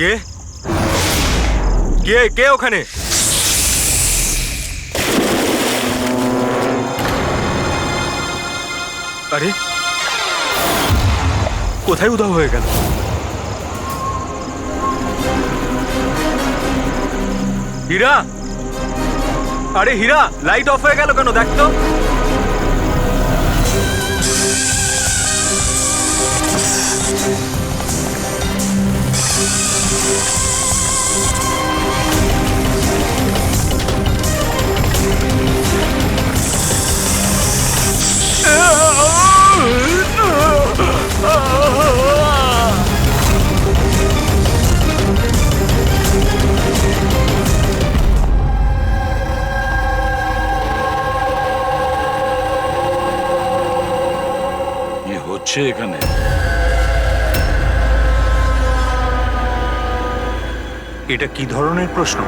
কে কে কে ওখানে? আরে কোথায় উধাও হয়ে গেল? হীরা, আরে হীরা, লাইট অফ হয়ে গেল কেন? দেখ তো। এখানে এটা কি ধরনের প্রশ্ন?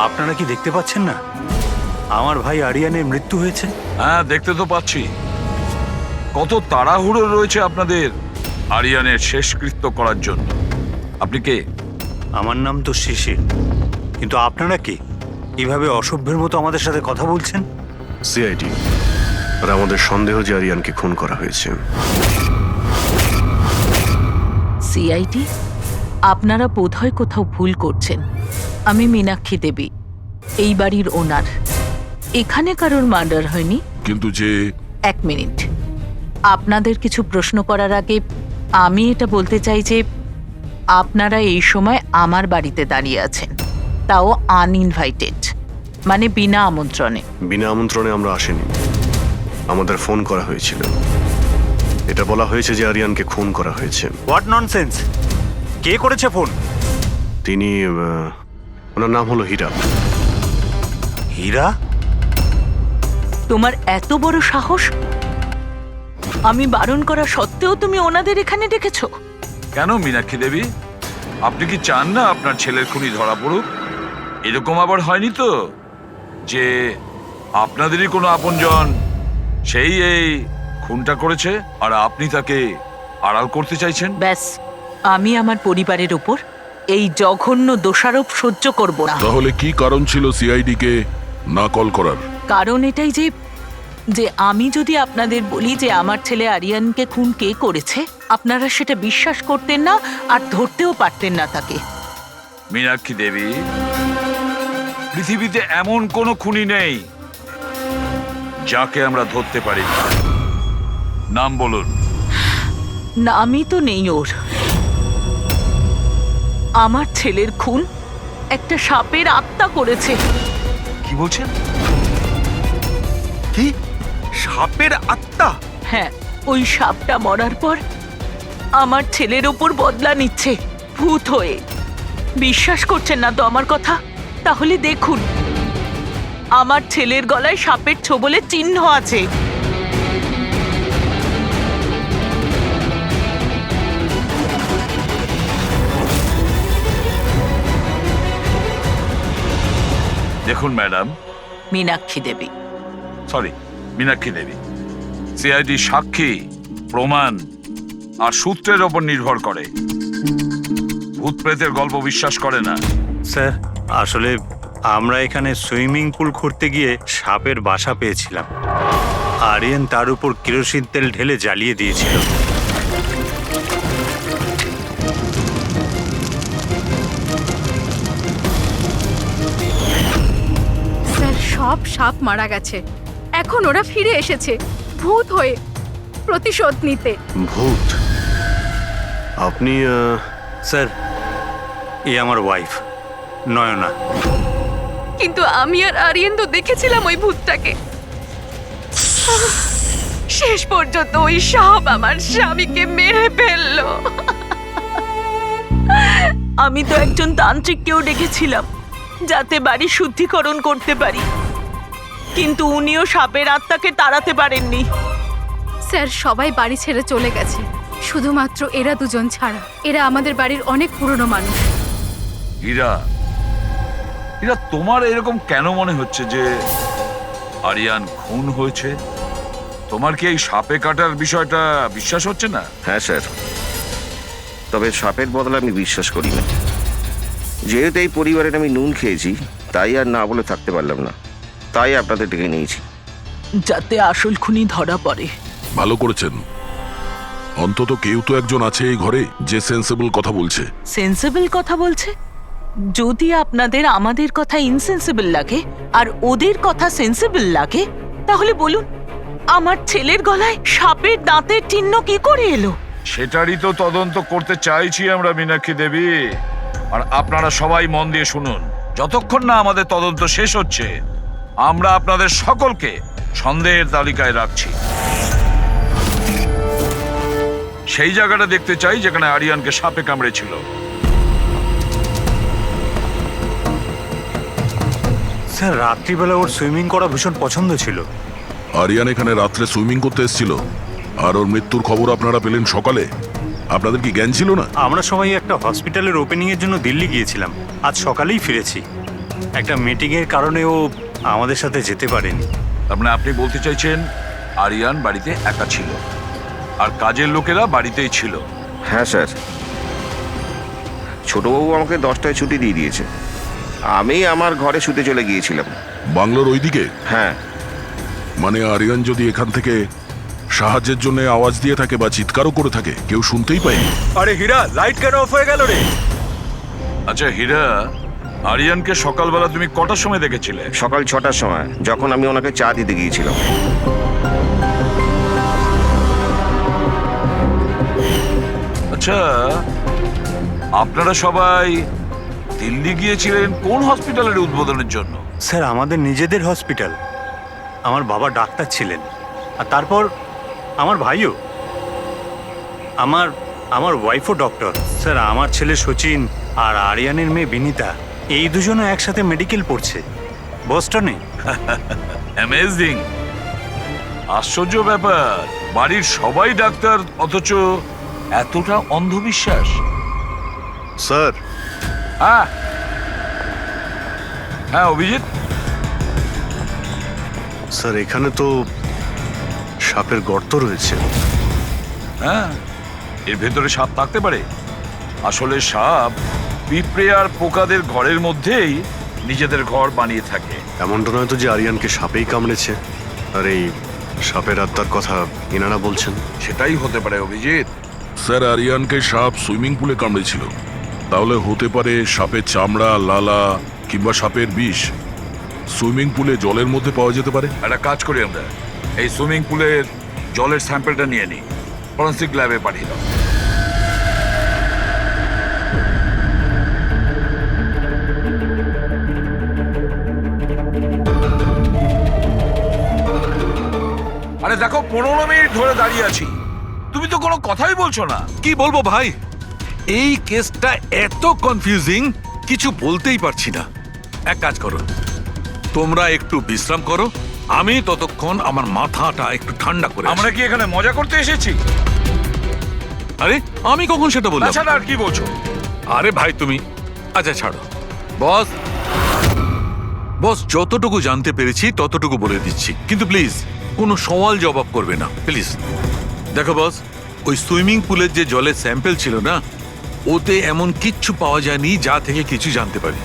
আপনারা কি দেখতে পাচ্ছেন না আমার ভাই আরিয়ানের মৃত্যু হয়েছে? হ্যাঁ, দেখতে তো পাচ্ছি। কত তাড়াহুড়ো রয়েছে আপনাদের আরিয়ানের শেষকৃত্য করার জন্য। আপনি কে? আমার নাম তো শিশির, কিন্তু আপনারা কে? কিভাবে অসভ্যের মতো আমাদের সাথে কথা বলছেন? সিআইডি, আর আমাদের সন্দেহ যে আরিয়ানকে খুন করা হয়েছে। সিআইডি, আপনারা বোধহয় কোথাও ভুল করছেন। আমি মীনাক্ষী দেবী, এই বাড়ির ওনার। এখানে কারোর মার্ডার হয়নি। কিন্তু যে... এক মিনিট, আপনাদের কিছু প্রশ্ন করার আগে আমি এটা বলতে চাই যে আপনারা এই সময় আমার বাড়িতে দাঁড়িয়ে আছেন, তাও আনইনভাইটেড, মানে বিনা আমন্ত্রণে। বিনা আমন্ত্রণে আমরা আসিনি, আমাদের ফোন করা হয়েছিল। এটা বলা হয়েছে যে আরিয়ানকে খুন করা হয়েছে। What nonsense! কে করেছে ফোন? তিনি ওনার নাম হলো হীরা। হীরা? তোমার এত বড় সাহস! আমি বারণ করা সত্ত্বেও তুমি ওনাদের এখানে ডেকেছো? কেন মীনাক্ষী দেবী, আপনি কি চান না আপনার ছেলের খুনি ধরা পড়ুক? এরকম আবার হয়নি তো যে আপনাদেরই কোনো আপনজন সেই এই খুনটা করেছে আর আপনি তাকে আড়াল করতে চাইছেন? ব্যাস, আমি আমার পরিবারের উপর এই জঘন্য দোষারোপ সহ্য করব না। তাহলে কি কারণ ছিল সিআইডি কে না কল করার? কারণ এটাই যে যে আমি যদি আপনাদের বলি যে আমার ছেলে আরিয়ানকে খুন কে করেছে, আপনারা সেটা বিশ্বাস করতেন না আর ধরতেও পারতেন না তাকে। মীনাক্ষী দেবী, পৃথিবীতে এমন কোনো খুনি নেই যাকে আমরা ধরতে পারি না। নাম বলুন। নামই তো নেই ওর। আমার ছেলের খুন একটা সাপের আত্মা করেছে। কি বলছেন? কি? সাপের আত্মা? হ্যাঁ, ওই সাপটা মরার পর আমার ছেলের ওপর বদলা নিচ্ছে ভূত হয়ে। বিশ্বাস করছেন না তো আমার কথা? তাহলে দেখুন, আমার ছেলের গলায় সাপের ছোবলের চিহ্ন আছে। দেখুন ম্যাডাম, মীনাক্ষী দেবী। সরি, মীনাক্ষী দেবী, সিআইডি সাক্ষী, প্রমাণ আর সূত্রের ওপর নির্ভর করে। ভূত প্রেতের গল্প বিশ্বাস করে না। স্যার, আসলে আমরা এখানে সুইমিং পুল খুঁড়তে গিয়ে সাপের বাসা পেয়েছিলাম। আরিয়ান তার উপর কেরোসিন তেল ঢেলে জ্বালিয়ে দিয়েছিল। স্যার, সব সাপ মারা গেছে, এখন ওরা ফিরে এসেছে ভূত হয়ে প্রতিশোধ নিতে। ভূত? আপনি স্যার, এই আমার ওয়াইফ নয়না। কিন্তু আমি আর আরিয়ান তো দেখেছিলাম ওই ভূতটাকে। শেষ পর্যন্ত ওই সাপ আমার স্বামীকে মেরে ফেললো। আমি তো একজন তান্ত্রিককেও ডেকেছিলাম যাতে বাড়ি শুদ্ধিকরণ করতে পারি, কিন্তু উনিও সাপের আত্মাকে তাড়াতে পারেননি। স্যার, সবাই বাড়ি ছেড়ে চলে গেছে, শুধুমাত্র এরা দুজন ছাড়া। এরা আমাদের বাড়ির অনেক পুরনো মানুষ। হীরা, হীরা, তোমার এরকম কেন মনে হচ্ছে যে আরিয়ান খুন হয়েছে? তোমার কি এই সাপে কাটার বিষয়টা বিশ্বাস হচ্ছে না? হ্যাঁ স্যার, তবে সাপের বদলে আমি বিশ্বাস করি না। যেহেতু এই পরিবারের আমি নুন খেয়েছি, তাই আর না বলে থাকতে পারলাম না, তাই আপনাদের ডেকে নিয়েছি। যাতে আসল খুনি ধরা পড়ে। ভালো করেছেন। অন্তত কেউ তো একজন আছে এই ঘরে যে সেন্সেবল কথা বলছে। সেন্সিবল কথা বলছে? যদি আপনাদের আমাদের কথা ইনসেন্সিবল লাগে আর ওদের কথা সেন্সিবল লাগে, তাহলে বলুন আমার ছেলের গলায় সাপের দাঁতের চিহ্ন কি করে এলো? সেটারই তো তদন্ত করতে চাইছি আমরা, মীনাক্ষী দেবী। আর আপনারা সবাই মন দিয়ে শুনুন, যতক্ষণ না আমাদের তদন্ত শেষ হচ্ছে আমরা আপনাদের সকলকে সন্দেহের তালিকায় রাখছি। সেই জায়গাটা দেখতে চাই যেখানে আরিয়ানকে সাপে কামড়েছিল। স্যার রাত্রিবেলা ওর সুইমিং করা ভীষণ পছন্দ ছিল। আরিয়ান এখানে রাত্রে সুইমিং করতে এসেছিল, আর ওর মৃত্যুর খবর আপনারা পেলেন সকালে। আপনাদের কি জ্ঞান ছিল না? আমরা সবাই একটা হসপিটালের ওপেনিং এর জন্য দিল্লি গিয়েছিলাম, আজ সকালেই ফিরেছি। একটা মিটিং এর কারণে ও আমাদের সাথে যেতে পারেনি। তার মানে আপনি বলতে চাইছেন আরিয়ান বাড়িতে একা ছিল আর কাজের লোকেরা বাড়িতেই ছিল? হ্যাঁ স্যার, ছোটবাবু আমাকে 10টায় ছুটি দিয়ে দিয়েছে। আমি আমার ঘরে শুতে চলে গিয়েছিলাম। বাংলোর ওইদিকে? হ্যাঁ। মানে আরিয়ান যদি এখান থেকে সাহায্যের জন্য আওয়াজ দিয়ে থাকে বা চিৎকারও করে থাকে, কেউ শুনতেই পায়নি। আরে হীরা, লাইট কেন অফ হয়ে গেল রে? আচ্ছা হীরা, আরিয়ানকে সকালবেলা তুমি কটার সময় দেখেছিলে? সকাল 6টার সময়, যখন আমি ওনাকে চা দিতে গিয়েছিলাম। আচ্ছা, আপনারা সবাই দিল্লি গিয়েছিলেন কোন হসপিটালের উদ্বোধনের জন্য? স্যার আমাদের নিজেদের হসপিটাল। আমার বাবা ডাক্তার ছিলেন, আর তারপর আমার ভাইও, আমার আমার ওয়াইফও ডক্টর। স্যার আমার ছেলে সচিন আর আরিয়ানের মেয়ে বিনীতা, এই দুজনও একসাথে মেডিকেল পড়ছে বস্টনে। অ্যামেজিং, আশ্চর্য ব্যাপার। বাড়ির সবাই ডাক্তার, অথচ এতটা অন্ধবিশ্বাস। স্যার, হ্যাঁ হ্যাঁ অভিজিৎ, স্যার এখানে তো সাপের গর্ত রয়েছে। হ্যাঁ এর ভেতরে সাপ থাকতে পারে। আসলে সাপ পিঁপড়ে আর পোকাদের ঘরের মধ্যেই নিজেদের ঘর বানিয়ে থাকে। এমনটা নয় তো যে আরিয়ানকে সাপেই কামড়েছে, আর এই সাপের আত্মার কথা এনারা বলছেন? সেটাই হতে পারে অভিজিৎ। স্যার আরিয়ানকে সাপ সুইমিং পুলে কামড়েছিল, তাহলে হতে পারে সাপের চামড়া, লালা কিংবা সাপের বিষ সুইমিং পুলে জলের মধ্যে পাওয়া যেতে পারে। একটা কাজ করি আমরা, এই সুইমিং পুলের জলের স্যাম্পলটা নিয়ে নিই, ফরেন্সিক ল্যাবে পাঠিয়ে দাও। আরে দেখো 15 মিনিট ধরে দাঁড়িয়ে আছি, তুমি তো কোনো কথাই বলছো না। কি বলবো ভাই, এই কেসটা এত কনফিউজিং, কিছু বলতেই পারছি না। এক কাজ করো, তোমরা একটু বিশ্রাম করো, আমি ততক্ষণ আমার মাথাটা একটু ঠান্ডা করে আমরা কি এখানে মজা করতে এসেছি? আরে আমি কখন সেটা বললাম? তাছাড়া আর কি বলছো? আরে ভাই তুমি, আচ্ছা ছাড়ো। বস বস যতটুকু জানতে পেরেছি ততটুকু বলে দিচ্ছি, কিন্তু প্লিজ কোনো সওয়াল জবাব করবে না প্লিজ। দেখো বস, ওই সুইমিং পুলের যে জলের স্যাম্পল ছিল না, ওতে এমন কিচ্ছু পাওয়া যায়নি যা থেকে কিছু জানতে পারি।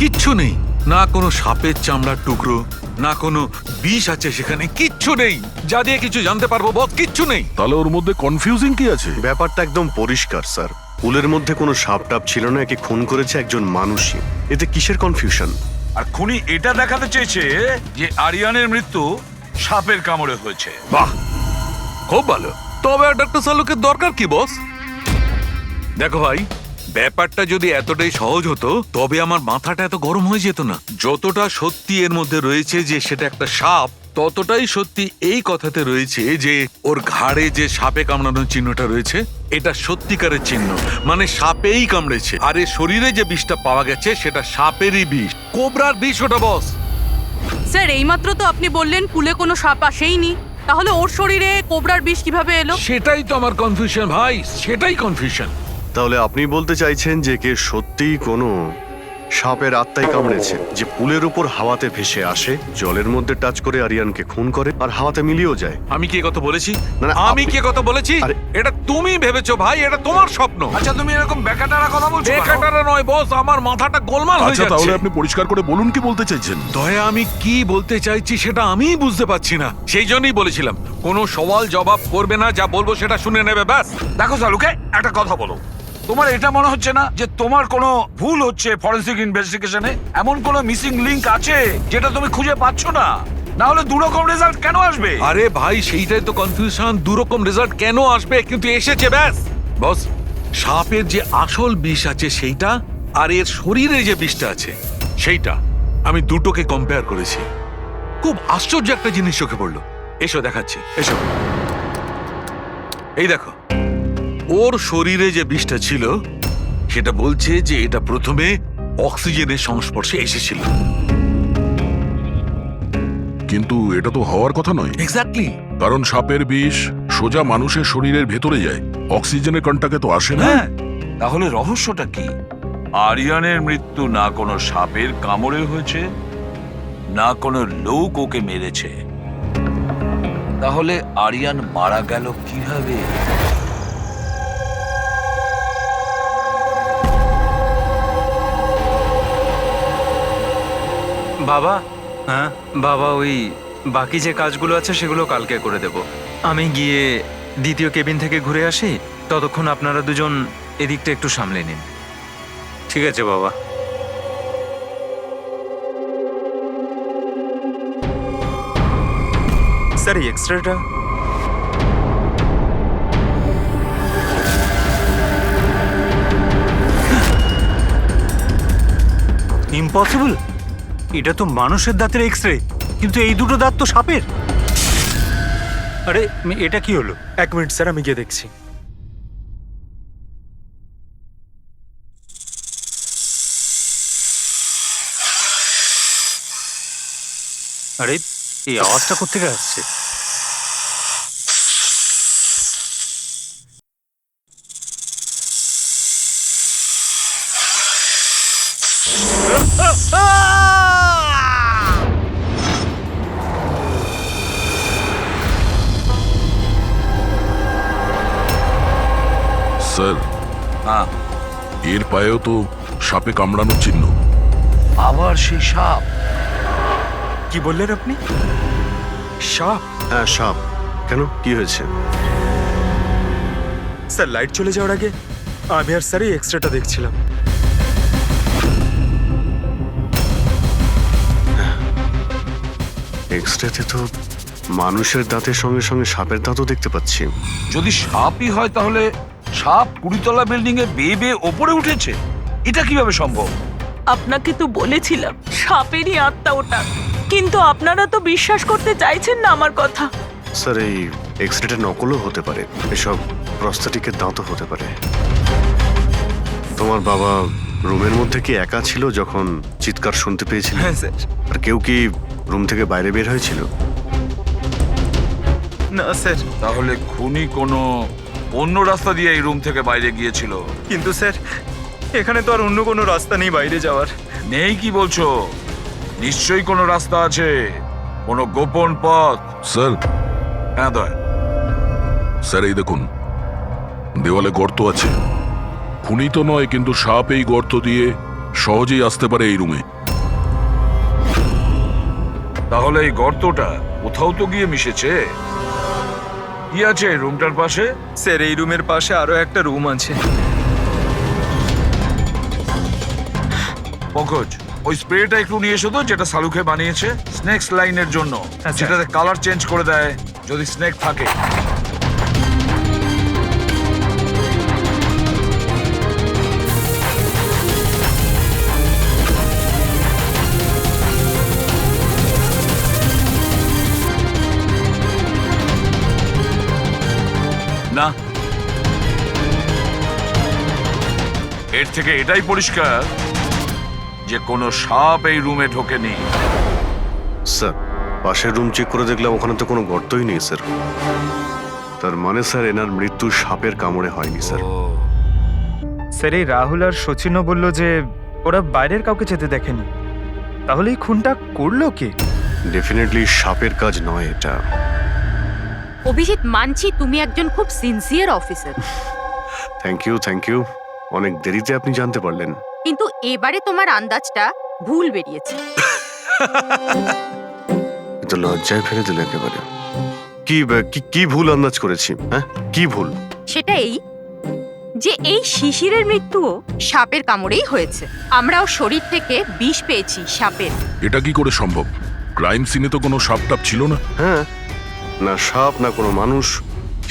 কিচ্ছু নেই, না কোনো সাপের চামড়ার টুকরো, না কোনো বিষ আছে সেখানে, কিচ্ছু নেই যা দিয়ে কিছু জানতে পারবো বস, কিচ্ছু নেই। তাহলে ওর মধ্যে কনফিউজিং কি আছে? ব্যাপারটা একদম পরিষ্কার স্যার, পুলের মধ্যে কোনো সাপ টাপ ছিল না, একে খুন করেছে একজন মানুষই। এতে কিসের কনফিউশন? আর খুনি এটা দেখাতে চেয়েছে যে আরিয়ানের মৃত্যু সাপের কামড়ে হয়েছে। বাহ, খুব ভালো। তবে আর ডক্টর সালুকের দরকার কি বস? দেখো ভাই, ব্যাপারটা যদি এতটাই সহজ হতো তবে আমার মাথাটা এত গরম হয়ে যেত না। যতটা সত্যি এর মধ্যে রয়েছে যে সেটা একটা সাপ, ততটাই সত্যি এই কথাতে রয়েছে যে ওর ঘাড়ে যে সাপে কামড়ানোর চিহ্নটা রয়েছে এটা সত্যিকারের চিহ্ন, মানে সাপেই কামড়েছে। আর এর শরীরে যে বিষটা পাওয়া গেছে সেটা সাপেরই বিষ, কোবরার বিষ ওটা বস। স্যার এইমাত্র তো আপনি বললেন পুলে কোনো সাপ আসেইনি, তাহলে ওর শরীরে কোবরার বিষ কিভাবে এলো? সেটাই তো আমার কনফিউশন ভাই, সেটাই কনফিউশন। তাহলে আপনি বলতে চাইছেন যে কে সত্যিই কোনো সাপের আত্মাই কামড়েছে, যে পুলের উপর হাওয়াতে ভেসে আসে, জলের মধ্যে টাচ করে আরিয়ানকে খুন করে আর হাওয়াতে মিলিয়েও যায়। আমি কি কথা বলেছি? না, না, আমি কি কথা বলেছি? আরে- এটা তুমি ভেবেছো ভাই, এটা তোমার স্বপ্ন। আচ্ছা তুমি এরকম বেকাটারা কথা বলছো কেন? বেকারটা নয় বস, আমার মাথাটা গোলমাল হয়ে আচ্ছা তাহলে যাচ্ছে। আপনি পরিষ্কার করে বলুন কি বলতে চাইছেন। দয়া, আমি কি বলতে চাইছি সেটা আমিই বুঝতে পারছি না। সেই জন্যই বলেছিলাম কোনো সওয়াল জবাব করবে না, যা বলবো সেটা শুনে নেবে ব্যাস। দেখো সালুকে, একটা কথা বলো, তোমার এটা মনে হচ্ছে না যে তোমার কোনো ভুল হচ্ছে ফরেনসিক ইনভেস্টিগেশনে? এমন কোনো মিসিং লিংক আছে যেটা তুমি খুঁজে পাচ্ছ না? না হলে দুরকম রেজাল্ট কেন আসবে? আরে ভাই, সেইটাই তো কনফিউশন, দুরকম রেজাল্ট কেন আসবে, কিন্তু এসেছে ব্যাস। বস, সাপের যে আসল বিষ আছে সেইটা, আর এর শরীরে যে বিষটা আছে সেইটা, আমি দুটোকে কম্পেয়ার করেছি। খুব আশ্চর্য একটা জিনিস চোখে পড়লো। এসো দেখাচ্ছি, এসো। এই দেখো, ওর শরীরে যে বিষটা ছিল সেটা বলছে যে এটা প্রথমে অক্সিজেনের সংস্পর্শে এসেছিল। কিন্তু এটা তো হওয়ার কথা নয়, এক্স্যাক্টলি। কারণ সাপের বিষ সোজা মানুষের শরীরের ভেতরে যায়, অক্সিজেনের কন্টাক্টে তো আসে না। হ্যাঁ, তাহলে রহস্যটা কি? আরিয়ানের মৃত্যু না কোনো সাপের কামড়ে হয়েছে, না কোনো লোক ওকে মেরেছে। তাহলে আরিয়ান মারা গেল কিভাবে? বাবা, হ্যাঁ বাবা ওই বাকি যে কাজগুলো আছে সেগুলো কালকে করে দেব। আমি গিয়ে দ্বিতীয় কেবিন থেকে ঘুরে আসি, ততক্ষণ আপনারা দুজন এদিকটা একটু সামলে নিন। ঠিক আছে বাবা। স্যার এই এক্সট্রাটা ইম্পসিবল, এটা তো মানুষের দাঁতের এক্স রে, কিন্তু এই দুটো দাঁত তো সাপের। আরে এটা কি হলো? 1 মিনিট স্যার, আমি গিয়ে দেখছি। আরে এই আওয়াজটা কোত্থেকে আসছে? স্যার, হ্যাঁ, এর পায়েও তো সাপে কামড়ানোর চিহ্ন। আবার সেই সাপ? কি বললেন আপনি? সাপ? হ্যাঁ সাপ। কেন, কি হয়েছে? স্যার লাইট চলে যাওয়ার আগে আমি আর স্যার এই এক্সট্রাটা দেখছিলাম। এক্সরেতে তো মানুষের দাঁতের সঙ্গে সঙ্গে সাপের দাঁতও দেখতে পাচ্ছি। যদি সাপই হয় তাহলে সাপ 20তলা বিল্ডিং এ বেয়ে বেয়ে ওপরে উঠেছে, এটা কিভাবে সম্ভব? আপনাকে তো বলেছিলাম সাপেরই আত্মা ওটা, কিন্তু আপনারা তো বিশ্বাস করতে চাইছেন না আমার কথা। স্যার এই এক্সরেটা নকলও হতে পারে, এসব প্রস্থেটিকের দাঁতও হতে পারে। তোমার বাবা রুমের মধ্যে কি একা ছিল যখন চিৎকার শুনতে পেয়েছিল? হ্যাঁ স্যার। আর কেউ কি রুম থেকে বাইরে বের হয়েছিল? না স্যার, তাহলে খুনি কোনো অন্য রাস্তা দিয়ে এই রুম থেকে বাইরে গিয়েছিল। কিন্তু স্যার এখানে তো আর অন্য কোনো রাস্তা নেই বাইরে যাওয়ার। নেই কি বলছো? নিশ্চয়ই কোনো রাস্তা আছে, কোনো গোপন পথ। স্যার, হ্যাঁ দয়, স্যার এই দেখুন, দেওয়ালে গর্ত আছে। খুনি তো নয়, কিন্তু সাপ এই গর্ত দিয়ে সহজেই আসতে পারে এই রুমে। তাহলে এই গর্তটা কোথাও তো গিয়ে মিশেছে। কি আছে এই রুমটার পাশে? স্যার এই রুমের পাশে আরো একটা রুম আছে। পঙ্কজ, ওই স্প্রেটা একটু নিয়ে এসো তো, যেটা সালুকে বানিয়েছে স্নেকস লাইনের জন্য, আচ্ছা। যেটাতে কালার চেঞ্জ করে দেয় যদি স্নেক থাকে। না, এর থেকে এটাই পরিষ্কার যে কোনো সাপ এই রুমে ঢোকেনি। স্যার পাশের রুম চেক করে দেখলাম ওখানে তো কোনো গর্তই নেই স্যার। তার মানে স্যার এনার মৃত্যু সাপের কামড়ে হয়নি স্যার। স্যার এই রাহুল আর সচিনও বলল যে ওরা বাইরের কাউকে যেতে দেখেনি, তাহলে এই খুনটা করলো কে? ডেফিনেটলি সাপের কাজ নয় এটা। অভিজিৎ, মানছি তুমি একজন খুব সিনসিয়ার অফিসার, থ্যাংক ইউ। অনেক দেরিতে আপনি জানতে পারলেন। কিন্তু এবারে তোমার আন্দাজটা ভুল বেরিয়েছে। তো লজ্জায় ফেলে দিল একেবারে। কি ভুল আন্দাজ করেছি? হ্যাঁ, কি ভুল? সেটা এই যে এই শিশিরের মৃত্যুও সাপের কামড়েই হয়েছে। আমরাও শরীর থেকে বিষ পেয়েছি সাপের। এটা কি করে সম্ভব? ক্রাইম সিনে তো কোনো সাপ টাপ ছিল না। হ্যাঁ, না সাপ না কোনো মানুষ।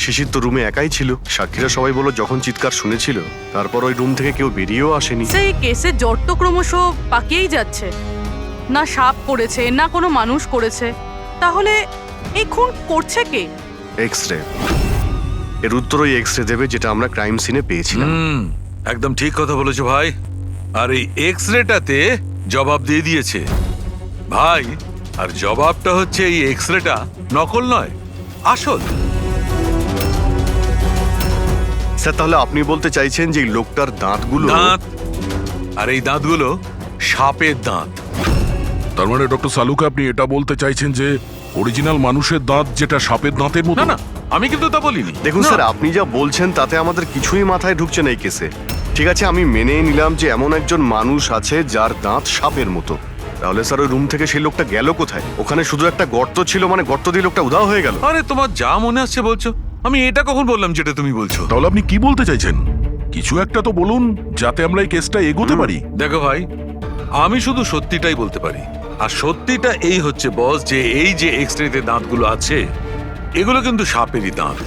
শিশির তো রুমে একাই ছিল। সাক্ষীরা সবাই বলল যখন চিৎকার শুনেছিল তারপর ওই রুম থেকে কেউ বেরিয়েও আসেনি। সেই কেসের জট তো ক্রমশ পাকিয়েই যাচ্ছে। না সাপ করেছে না কোনো মানুষ করেছে, তাহলে এই খুন করছে কে? এক্স-রে। এর উত্তর ওই এক্স-রে দেবে যেটা আমরা ক্রাইম সিনে পেয়েছিলাম। একদম ঠিক কথা বলেছো ভাই। আর এই এক্সরেটাতে জবাব দিয়ে দিয়েছে ভাই। আর জবাবটা হচ্ছে এই এক্সরেটা নকল নয়, আসল। স্যার, তাহলে আপনি বলতে চাইছেন যে এই লোকটার দাঁতগুলো? দাঁত, আর এই দাঁতগুলো সাপের দাঁত। তার মানে ডক্টর সালুকে আপনি এটা বলতে চাইছেন যে অরিজিনাল মানুষের দাঁত যেটা সাপের দাঁতের মতো? না না, আমি কিন্তু তা বলিনি। দেখুন না। স্যার, আপনি যা বলছেন তাতে আমাদের কিছুই মাথায় ঢুকছে না এই কেসে। ঠিক আছে, আমি মেনে নিলাম যে এমন একজন মানুষ আছে যার দাঁত সাপের মতো। তাহলে স্যার ওই রুম থেকে সেই লোকটা গেল কোথায়? ওখানে শুধু একটা গর্ত ছিল, মানে গর্ত দিয়ে লোকটা উধাও হয়ে গেল। আরে তোমার যা মনে আসছে বলছো। আমি এটা কখন বললাম যেটা তুমি বলছো? তাহলে আপনি কি বলতে চাইছেন? কিছু একটা তো বলুন যাতে আমরা এই কেসটা এগোতে পারি। দেখো ভাই, আমি শুধু সত্যিটাই বলতে পারি। আর সত্যিটা এই হচ্ছে বস, যে এই যে এক্সরেতে দাঁতগুলো আছে এগুলো কিন্তু সাপেরই দাঁত।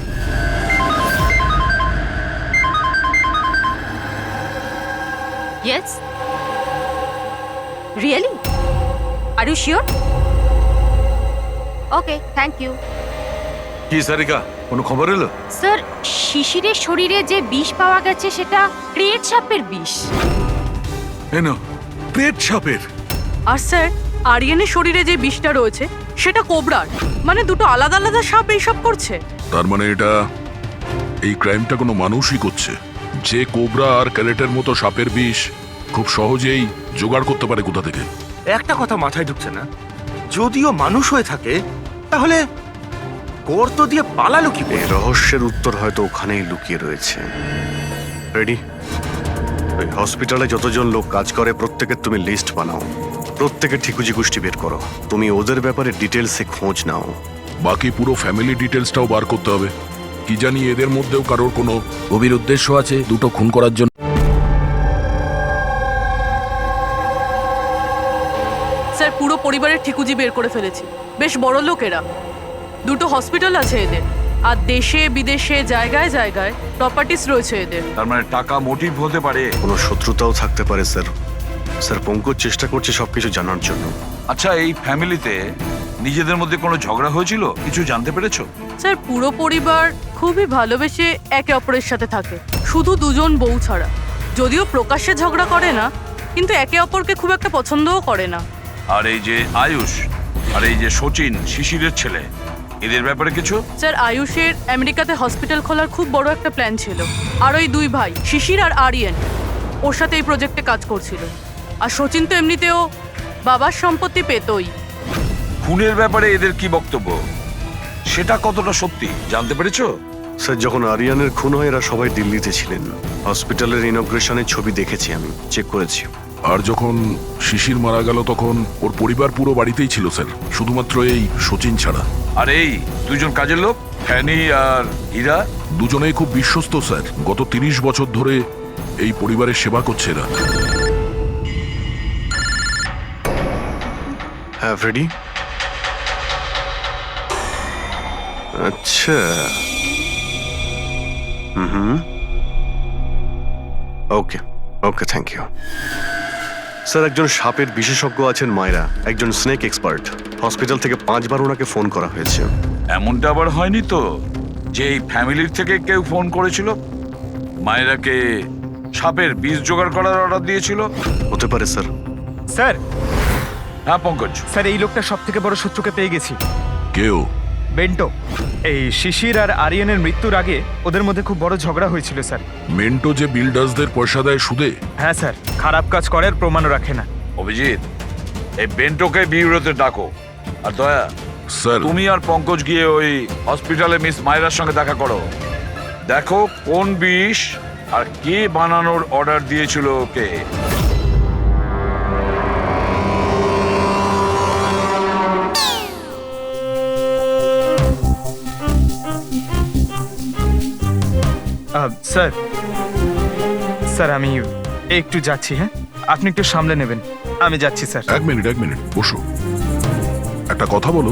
Yes, really? Are you sure? Okay, thank you. কি সারিকা, কোনো খবর এলো? স্যার, শিশিরের শরীরে যে বিষ পাওয়া গেছে সেটা ক্রিয়েট সাপের বিষ। এনো, পেট সাপের। আর স্যার, আরিয়ানের শরীরে যে বিষটা রয়েছে সেটা কোবরার। মানে দুটো আলাদা আলাদা সাপ এইসব করছে। তার মানে এটা এই ক্রাইমটা কোনো মানুষই করছে, যে কোবরা আর ক্যারেটের মতো সাপের বিষ খুব সহজেই জোগাড় করতে পারে কোথা থেকে। একটা কথা মাথায় ঢুকছে না, যদিও মানুষ হয়ে থাকে তাহলে গর্ত দিয়ে পালালো কি করে? এই রহস্যের উত্তর হয়তো ওখানেই লুকিয়ে রয়েছে। রেডি? ওই হসপিটালে যতজন লোক কাজ করে প্রত্যেকের তুমি লিস্ট বানাও, প্রত্যেকের ঠিকুজি গোষ্ঠী বের করো। তুমি ওদের ব্যাপারে ডিটেলসে খোঁজ নাও। বাকি পুরো ফ্যামিলি ডিটেলসটাও বার করতে হবে। কি জানি এদের মধ্যেও কারোর কোনো গভীর উদ্দেশ্য আছে দুটো খুন করার জন্য। স্যার, পুরো পরিবারের ঠিকুজি বের করে ফেলেছি। বেশ বড় লোকেরা। দুটো হসপিটাল আছে এদের, আর দেশে বিদেশে জায়গায় জায়গায় প্রপার্টিস রয়েছে এদের। তার মানে টাকা মোটিভ হতে পারে। কোনো শত্রুতাও থাকতে পারে স্যার। স্যার, পঙ্কজ চেষ্টা করছে সবকিছু জানার জন্য। আচ্ছা, এই ফ্যামিলিতে নিজেদের মধ্যে কোনো ঝগড়া হয়েছিল? কিছু জানতে পেরেছো? স্যার, পুরো পরিবার খুবই ভালোবেসে একে অপরের সাথে থাকে, শুধু দুজন বউ ছাড়া। যদিও প্রকাশ্যে ঝগড়া করে না, কিন্তু একে অপরকে খুব একটা পছন্দও করে না। আর এই যে আয়ুষ আর এই যে সচিন, শিশিরের ছেলে, এদের ব্যাপারে কিছু? স্যার, আয়ুষের আমেরিকাতে হসপিটাল খোলার খুব বড় একটা প্ল্যান ছিল। আর ওই দুই ভাই শিশির আর আরিয়ান ওর সাথে এই প্রজেক্টে কাজ করছিল। আর সচিন তো এমনিতেও বাবার সম্পত্তি পেতই। খুনের ব্যাপারে এদের কি বক্তব্য, সেটা কতটা সত্যি জানতে পেরেছো? স্যার, যখন আরিয়ানের খুন হয় এরা সবাই দিল্লিতে ছিলেন। হসপিটালের ইনগ্রেশনের ছবি দেখেছি, আমি চেক করেছি। আর যখন শিশির মারা গেল তখন ওর পরিবার পুরো বাড়িতেই ছিল স্যার, শুধুমাত্র এই সচিন ছাড়া। আর এই দুজন কাজের লোক, ফ্যানি আর হীরা, দুজনেই খুব বিশ্বস্ত স্যার। গত 30 বছর ধরে এই পরিবারের সেবা করছে এরা। হ্যাঁ ফ্রেডি। আচ্ছা, ওকে ওকে, থ্যাংক ইউ স্যার। একজন সাপের বিশেষজ্ঞ আছেন মায়রা, একজন স্নেক এক্সপার্ট। হসপিটাল থেকে 5 বার ওনাকে ফোন করা হয়েছে। এমনটা আবার হয়নি তো যে এই ফ্যামিলির থেকে কেউ ফোন করেছিল মায়েরাকে সাপের বীজ জোগাড় করার অর্ডার দিয়েছিল? হতে পারে স্যার। স্যার, হ্যাঁ পঙ্কজ। স্যার এই লোকটা সব থেকে বড় শত্রুকে পেয়ে গেছি। কেউ? বেন্টো, এই শিশির আর আরিয়ানের মৃত্যুর আগে ওদের মধ্যে খুব বড় ঝগড়া হয়েছিল স্যার। মেন্টো যে বিল্ডার্সদের পয়সা দেয় সুদে? হ্যাঁ স্যার, খারাপ কাজ করে আর প্রমাণও রাখে না। অভিজিৎ, এই বেন্টোকে বিউরোতে ডাকো। আর দয়া, স্যার তুমি আর পঙ্কজ গিয়ে ওই হসপিটালে মিস মায়রার সঙ্গে দেখা করো। দেখো কোন বিষ আর কে বানানোর অর্ডার দিয়েছিল ওকে। স্যার স্যার আমি একটু যাচ্ছি, হ্যাঁ আপনি একটু সামলে নেবেন, আমি যাচ্ছি স্যার। এক মিনিট বসো। একটা কথা বলো,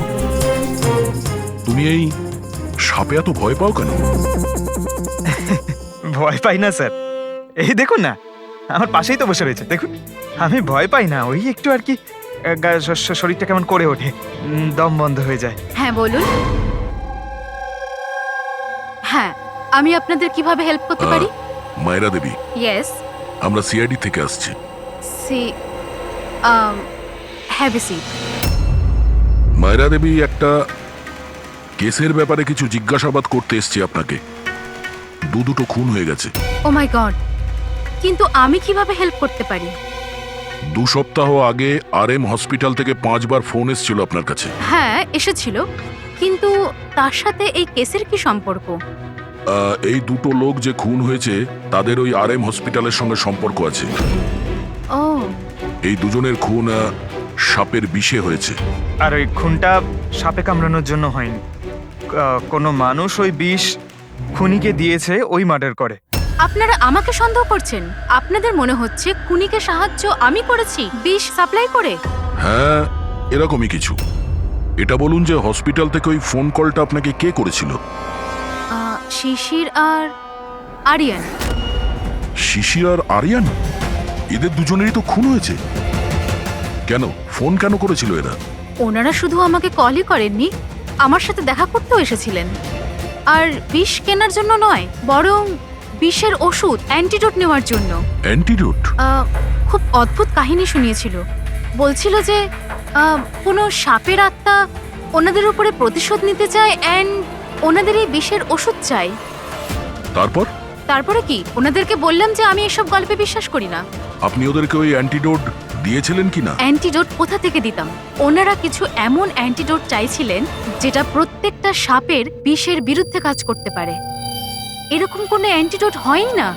তুমি এই সাপে এত ভয় পাও কেন? ভয় পাই না স্যার, এই দেখুন না আমার পাশেই তো বসে রয়েছে, দেখুন। আমি ভয় পাই না, ওই একটু আর কি শরীরটা কেমন করে ওঠে, দম বন্ধ হয়ে যায়। হ্যাঁ বলুন। হ্যাঁ, আমি আপনাদের কিভাবে হেল্প করতে পারি? মায়রা দেবী, ইয়েস। আমরা সিআইডি থেকে আসছি। See have a seat. Mayra Devi, একটা কেসের ব্যাপারে কিছু জিজ্ঞাসাবাদ করতে এসছি আপনাকে। দুটো খুন হয়ে গেছে। ও মাই গড, কিন্তু আমি কিভাবে হেল্প করতে পারি? 2 সপ্তাহ আগে RM হসপিটাল থেকে 5 বার ফোন এসেছিল আপনার কাছে। হ্যাঁ এসেছিল, কিন্তু তার সাথে এই কেসের কি সম্পর্ক? এই 2 লোক যে খুন হয়েছে তাদের ওই RM হসপিটালের সঙ্গে সম্পর্ক আছে। ও, এই দুজনের খুন সাপের বিষে হয়েছে। আর ওই খুনটা সাপে কামড়ানোর জন্য হয়নি, কোনো মানুষ ওই বিষ খুনিকে দিয়েছে ওই মার্ডার করে। আপনারা আমাকে সন্দেহ করছেন? আপনাদের মনে হচ্ছে খুনিকে সাহায্য আমি করেছি বিষ সাপ্লাই করে? হ্যাঁ, এরকমই কিছু। এটা বলুন যে হসপিটাল থেকে ওই ফোন কলটা আপনাকে কে করেছিল? শিশির আর আরিয়ান। শিশির আর আরিয়ান? এদের দুজনেরই তো খুন হয়েছে। কেন ফোন কেন করেছিল এরা? ওনারা শুধু আমাকে কলই করেননি, আমার সাথে দেখা করতেও এসেছিলেন। আর বিষ কেনার জন্য নয়, বরং বিষের ওষুধ অ্যান্টিডোট নেওয়ার জন্য। অ্যান্টিডোট? খুব অদ্ভুত কাহিনী শুনিয়েছিল। বলছিল যে কোনো সাপের আত্মা ওনাদের উপরে প্রতিশোধ নিতে চায় অ্যান্ড ওনাদের এই বিষের ওষুধ চাই। তারপরে কি? ওনাদেরকে বললাম যে আমি এসব গল্পে বিশ্বাস করি না। আপনি ওদেরকে ওই অ্যান্টিডোট দিয়েছিলেন কি না? অ্যান্টিডোট কোথা থেকে দিতাম? ওনারা কিছু এমন অ্যান্টিডোট চাইছিলেন যেটা প্রত্যেকটা সাপের বিষের বিরুদ্ধে কাজ করতে পারে। এরকম কোনো অ্যান্টিডোট হয়ই না।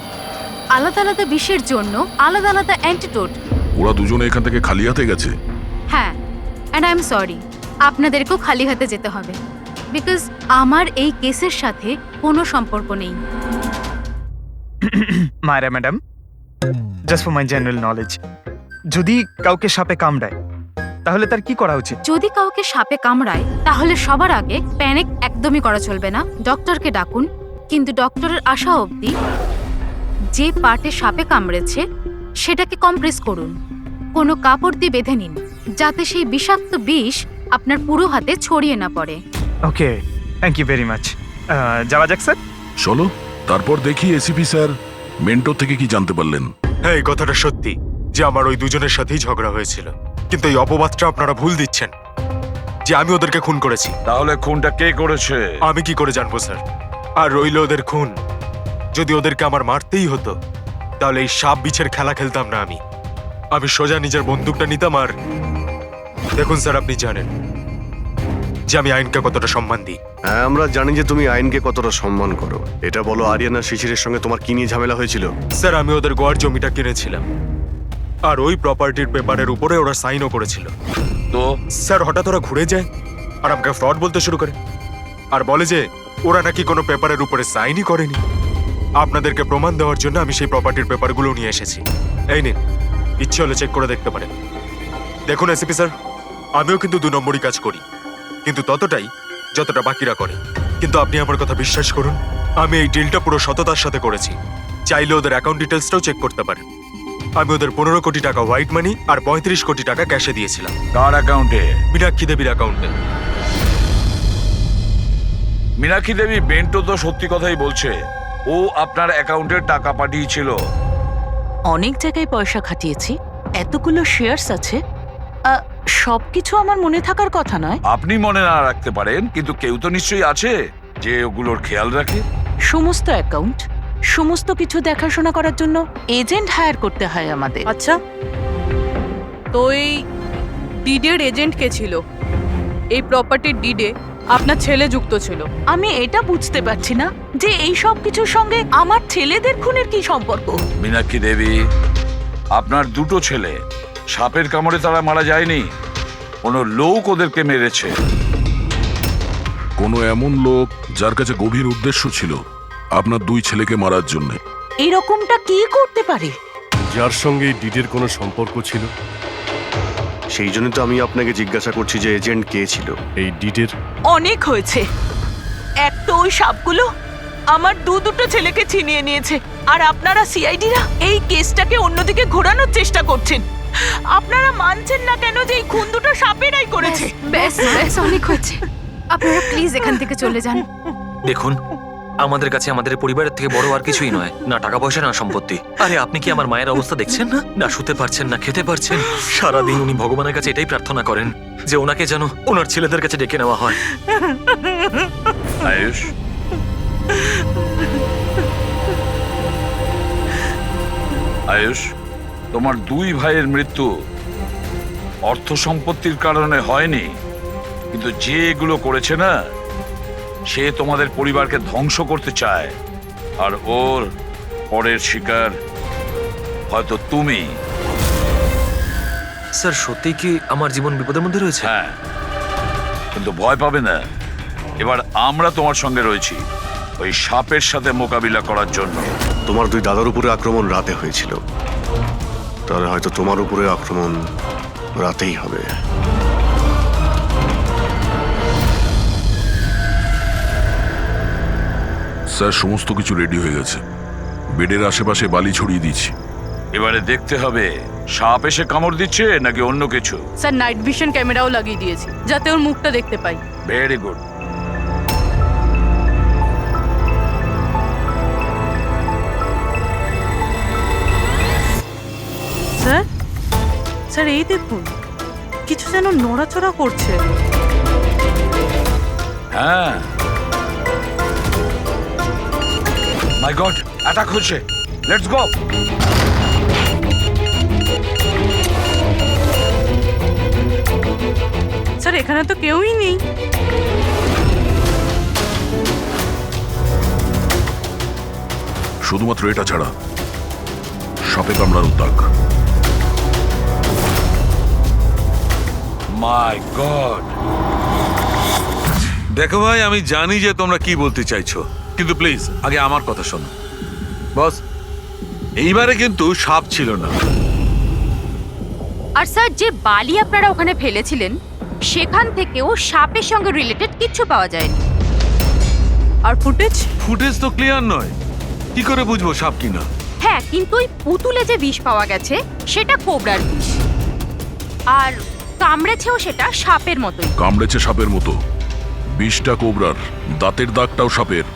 আলাদা আলাদা বিষের জন্য আলাদা আলাদা অ্যান্টিডোট। ওরা দুজনে এখান থেকে খালি হাতে গেছে? হ্যাঁ, অ্যান্ড আই এম সরি, আপনাদেরকেও খালি হাতে যেতে হবে, বিকজ আমার এই কেসের সাথে কোনো সম্পর্ক নেই। Mayra madam, just for my general knowledge, যদি কাউকে সাপে কামড়ায় তাহলে তার কি করা উচিত? যদি কাউকে সাপে কামড়ায় তাহলে সবার আগে প্যানিক একদমই করা চলবে না। ডক্টরকে ডাকুন, কিন্তু ডক্টরের আসা অবধি যে পার্টে সাপে কামড়েছে সেটাকে কম্প্রেস করুন, কোনো কাপড় দিয়ে বেঁধে নিন, যাতে সেই বিষাক্ত বিষ আপনার পুরো হাতে ছড়িয়ে না পড়ে। ওকে, থ্যাংক ইউ ভেরি মাচ। যাওয়া যাক স্যার। চলো, তারপর দেখি এসিপি স্যার মেন্টো থেকে কি জানতে পারলেন। হ্যাঁ, এই কথাটা সত্যি যে আমার ওই দুজনের সাথেই ঝগড়া হয়েছিল, কিন্তু এই অপবাদটা আপনারা ভুল দিচ্ছেন যে আমি ওদেরকে খুন করেছি। তাহলে খুনটা কে করেছে? আমি কি করে জানবো স্যার? আর রইল ওদের খুন, যদি ওদেরকে আমার মারতেই হতো তাহলে এই সাপ বিছের খেলা খেলতাম না। আমি সোজা নিজের বন্দুকটা নিতাম। আর দেখুন স্যার, আপনি জানেন যে আমি আইনকে কতটা সম্মান দিই। হ্যাঁ, আমরা জানি যে তুমি আইনকে কতটা সম্মান করো। এটা বলো, আরিয়ানা শিশিরের সঙ্গে তোমার কি নিয়ে ঝামেলা হয়েছিল? স্যার, আমি ওদের গোয়ার জমিটা কিনেছিলাম, আর ওই প্রপার্টির পেপারের উপরে ওরা সাইনও করেছিল। তো স্যার, হঠাৎ ওরা ঘুরে যায় আর আমাকে ফ্রড বলতে শুরু করে, আর বলে যে ওরা নাকি কোনো পেপারের উপরে সাইনই করেনি। আপনাদেরকে প্রমাণ দেওয়ার জন্য আমি সেই প্রপার্টির পেপারগুলো নিয়ে এসেছি। এই নিন, ইচ্ছে হলে চেক করে দেখতে পারেন। দেখুন এসিপি স্যার, আমিও কিন্তু 2 নম্বরই কাজ করি, কিন্তু ততটাই যতটা বাকিরা করে। কিন্তু আপনি আমার কথা বিশ্বাস করুন, আমি এই ডিলটা পুরো সততার সাথে করেছি। চাইলে ওদের অ্যাকাউন্ট ডিটেলসটাও চেক করতে পারেন। আমি ওদের 15 কোটি টাকা হোয়াইট মানি আর 35 কোটি টাকা ক্যাশে দিয়েছিলাম। কার অ্যাকাউন্টে? মীনাক্ষী দেবীর অ্যাকাউন্টে। মীনাক্ষী দেবী বেন্টো তো সত্যি কথাই বলছে, ও আপনার অ্যাকাউন্টে টাকা পাঠিয়েছিল। অনেক জায়গায় পয়সা খাটিয়েছি, এতগুলো শেয়ারস আছে, সবকিছু আমার মনে থাকার কথা নয়। আপনি মনে না রাখতে পারেন, কিন্তু কেউ তো নিশ্চয়ই আছে যে ওগুলোর খেয়াল রাখে। সমস্ত অ্যাকাউন্ট, সমস্ত কিছু দেখাশোনা করার জন্য এজেন্ট হায়ার করতে হয় আমাদের। আচ্ছা, তো এই ডিডের এজেন্ট কে ছিল? এই প্রপার্টির ডিডে আপনার ছেলে যুক্ত ছিল। আমি এটা বুঝতে পারছি না যে এই সব কিছুর সঙ্গে আমার ছেলেদের খুনের কি সম্পর্ক। মীনাক্ষী দেবী, আপনার দুটো ছেলে সাপের কামড়ে তারা মারা যায়নি, কোনো লোক ওদেরকে মেরেছে। কোনো এমন লোক যার কাছে গভীর উদ্দেশ্য ছিল আপনার দুই ছেলেকে মারার জন্য। এরকমটা কি করতে পারে? যার সঙ্গে এই ডিডের কোনো সম্পর্ক ছিল, সেই জন্য তো আমি আপনাকে জিজ্ঞাসা করছি যে এজেন্ট কে ছিল এই ডিডের। অনেক হয়েছে। এক তো ওই সাপগুলো আমার দুটো ছেলেকে ছিনিয়ে নিয়েছে, আর আপনারা সিআইডিরা এই কেসটাকে অন্যদিকে ঘোরানোর চেষ্টা করছেন। আপনারা মানছেন না কেন যে এই খুন দুটো সাপেরাই করেছে? ব্যাস ব্যাস, অনেক হয়েছে। আপনারা প্লিজ এখান থেকে চলে যান। দেখুন, আমাদের কাছে আমাদের পরিবারের থেকে বড় আর কিছুই নয়, না টাকা পয়সা না সম্পত্তি। আরে আপনি কি আমার মায়ের অবস্থা দেখছেন না? না শুতে পারছেন না খেতে পারছেন। সারাদিন উনি ভগবানের কাছে এটাই প্রার্থনা করেন যে ওনাকে যেন ওনার ছেলেদের কাছে ডেকে নেওয়া হয়। আয়ুষ, আয়ুষ, তোমার দুই ভাইয়ের মৃত্যু অর্থ সম্পত্তির কারণে হয়নি, কিন্তু যে এগুলো করেছে না, সে তোমাদের পরিবারকে ধ্বংস করতে চায়, আর ওর পরের শিকার হয়তো তুমি। স্যার, সত্যি কি আমার জীবন বিপদের মধ্যে রয়েছে? হ্যাঁ, কিন্তু ভয় পাবে না। এবার আমরা তোমার সঙ্গে রয়েছি ওই সাপের সাথে মোকাবিলা করার জন্য। তোমার দুই দাদার উপরে আক্রমণ রাতে হয়েছিল, তাহলে হয়তো তোমার উপরে আক্রমণ রাতেই হবে। স্যার, সমস্ত কিছু রেডি হয়ে গেছে। বেডের আশেপাশে বালি ছড়িয়ে দিচ্ছি। এবারে দেখতে হবে সাপ এসে কামড় দিচ্ছে নাকি অন্য কিছু। স্যার, নাইট ভিশন ক্যামেরাও লাগিয়ে দিয়েছি যাতে ওর মুখটা দেখতে পাই। Very good. স্যার, স্যার এই দেখুন, কিছু যেন নড়াচড়া করছে। হ্যাঁ, মাই গড, অ্যাটাক হচ্ছে। Let's go. স্যার, এখানে তো কেউই নেই। শুধুমাত্র এটা ছাড়া সাপে কামড়ানোর দাগ। মাই গড। দেখো ভাই, আমি জানি যে তোমরা কি বলতে চাইছো, কিন্তু প্লিজ আগে আমার কথা শোনো। বস, এইবারে কিন্তু সাপ ছিল না। আর স্যার, যে বালি আপনারা ওখানে ফেলেছিলেন সেখান থেকেও সাপের সঙ্গে রিলেটেড কিছু পাওয়া যায়নি। আর ফুটেজ ফুটেজ তো ক্লিয়ার নয়, কি করে বুঝবো সাপ কিনা? হ্যাঁ, কিন্তু ওই পুতুলে যে বিষ পাওয়া গেছে সেটা কোবরার বিষ, আর কামড়েছেও সেটা সাপের মতোই। কামড়েছে সাপের মতো, বিষটা কোবরার, দাঁতের দাগটাও সাপের।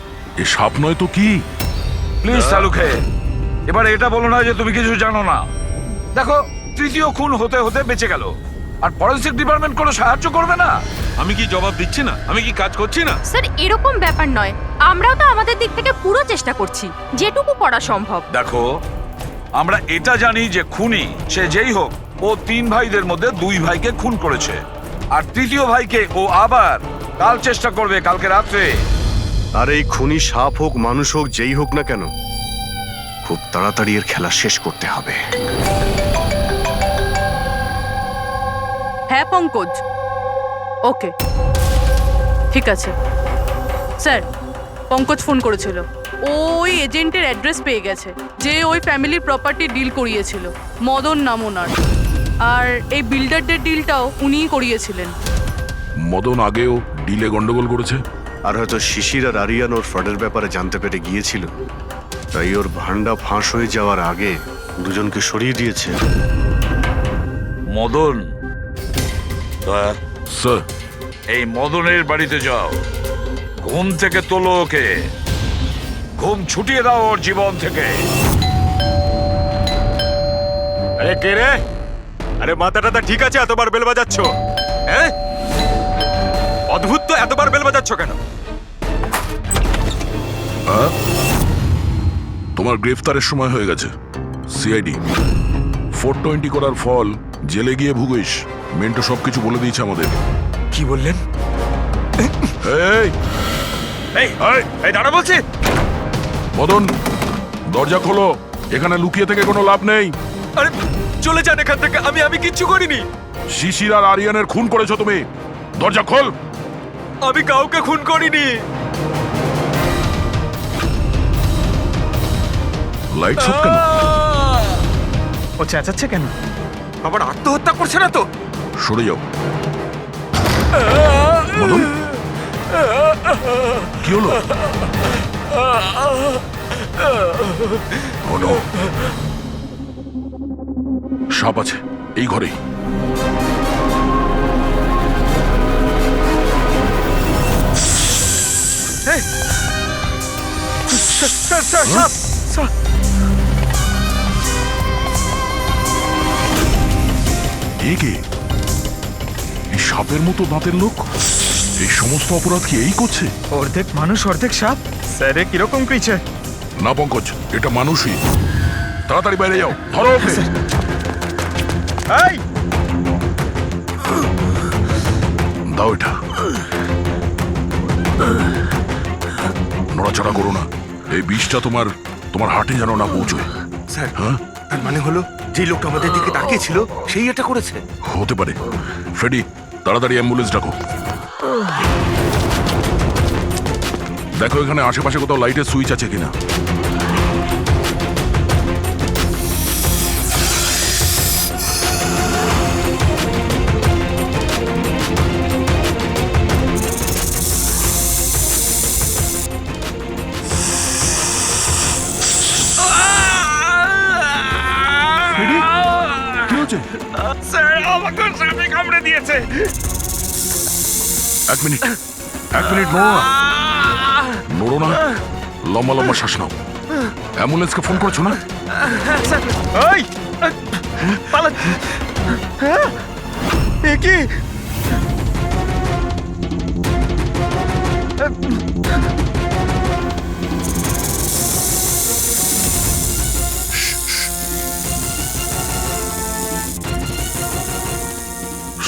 এ সাপ নয় তো কি? প্লিজ সালুখে, এবার এটা বলো না যে তুমি কিছু জানো না। দেখো, তৃতীয় খুন হতে হতে বেঁচে গেল, আর ফরেনসিক ডিপার্টমেন্ট কোনো সাহায্য করবে না। আমি কি জবাব দিচ্ছি না? আমি কি কাজ করছি না? স্যার, এরকম ব্যাপার নয়, আমরাও তো আমাদের দিক থেকে পুরো চেষ্টা করছি যেটুকু করা সম্ভব। দেখো, আমরা এটা জানি যে খুনি সে যেই হোক, ও তিন ভাইদের মধ্যে দুই ভাইকে খুন করেছে, আর তৃতীয় ভাইকে ও আবার কাল চেষ্টা করবে, কালকে রাত্রে। আর এই খুনি সাপ হোক মানুষ হোক যেই হোক না কেন, খুব তাড়াতাড়ি এর খেলা শেষ করতে হবে। হ্যাঁ পঙ্কজ, ওকে ঠিক আছে। স্যার, পঙ্কজ ফোন করেছিল, ওই এজেন্টের অ্যাড্রেস পেয়ে গেছে যে ওই ফ্যামিলির প্রপার্টি ডিল করিয়েছিল। মদন নাম ওনার, আর এই বিল্ডারদের ডিলটাও উনিই করিয়েছিলেন। মদন আগেও ডিলে গন্ডগোল করেছে, আর হয়তো শিশির আর আরিয়ান ওর ফ্রডের ব্যাপারে জানতে পেরে গিয়েছিল, তাই ওর ভান্ডা ফাঁস হয়ে যাওয়ার আগে দুজনকে সরিয়ে দিয়েছে। মদন, স্যার, এই মদনের বাড়িতে যাও, ঘুম থেকে তোলো ওকে, ঘুম ছুটিয়ে দাও ওর জীবন থেকে। আরে কে রে? আরে মাথাটা ঠিক আছে, এতবার বেল বাজাচ্ছ? হ্যাঁ, অদ্ভুত তো, এতবার বেল বাজাচ্ছ কেন? তোমার গ্রেফতারের সময় হয়ে গেছে। সিআইডি 420 করার ফল জেলে গিয়ে ভুগিস। মেন্টো সবকিছু বলে দিয়েছে আমাদের। কি বললেন? এই এই এই দাঁড়া বলছি। মদন, দরজা খোলো। এখানে লুকিয়ে থেকে কোনো লাভ নেই। আরে চলে যান এখান থেকে, আমি কিচ্ছু করিনি। শিশির আর আরিয়ানের খুন করেছো তুমি। দরজা খোল। আমি কাউকে খুন করিনি। লাইট সব কেন? ও চেঁচাচ্ছে কেন? আবার আত্মহত্যা করছে না তো? সরে যাও। মদন, কি হলো? Oh no. সাপ আছে এই ঘরেই। এ কে? এই সাপের মতো দাঁতের লোক? এই সমস্ত অপরাধ কি এই করছে? অর্ধেক মানুষ অর্ধেক সাপ। স্যার এ কিরকম ক্রিচার? না পঙ্কজ, এটা মানুষই। তাড়াতাড়ি বাইরে যাও, ধরো ওকে। এই দাও এটা। নড়াচড়া করো না। এই বিষটা তোমার হার্টে যেন না পৌঁছয়। স্যার, হ্যাঁ, তার মানে হলো যে লোকটা আমাদের দিকে তাকিয়েছিল সেই এটা করেছে। হতে পারে। ফ্রেডি, তাড়াতাড়ি অ্যাম্বুলেন্স ডাকো। দেখো এখানে আশেপাশে কোথাও লাইটের সুইচ আছে কিনা। কি হচ্ছে? স্যার আমাকে সাপে কামড়ে দিয়েছে। এক মিনিট নড়ো না। লম্বা লম্বা শ্বাস নাও। অ্যাম্বুলেন্সকে ফোন করেছো না? এই পালা। এ কি?